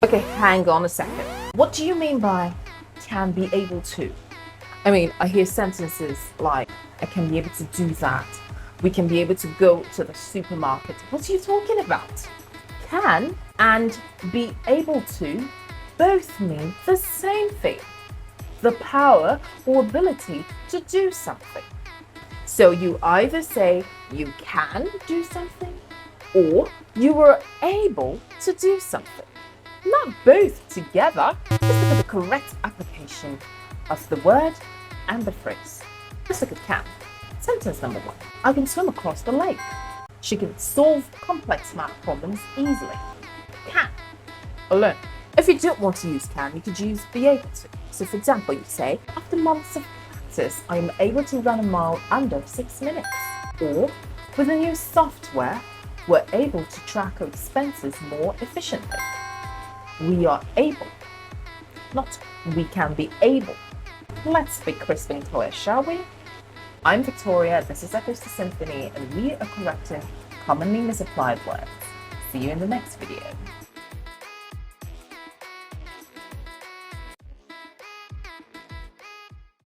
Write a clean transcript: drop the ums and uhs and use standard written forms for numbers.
Okay, hang on a second. What do you mean by can be able to? I mean, I hear sentences like, I can be able to do that. We can be able to go to the supermarket. What are you talking about? Can and be able to both mean the same thing. The power or ability to do something. So you either say you can do something or you were able to do something. Not both together. Let's look at the correct application of the word and the phrase. Let's look at can. Sentence number 1. I can swim across the lake. She can solve complex math problems easily. Can alone. If you don't want to use can, you could use be able to. So for example, you say, after months of practice, I am able to run a mile under 6 minutes. Or, with the new software, we're able to track our expenses more efficiently. We are able, not we can be able. Let's be crisp and clear, shall we? I'm Victoria, this is Acoustic Symphony, and we are correcting commonly misapplied words. See you in the next video.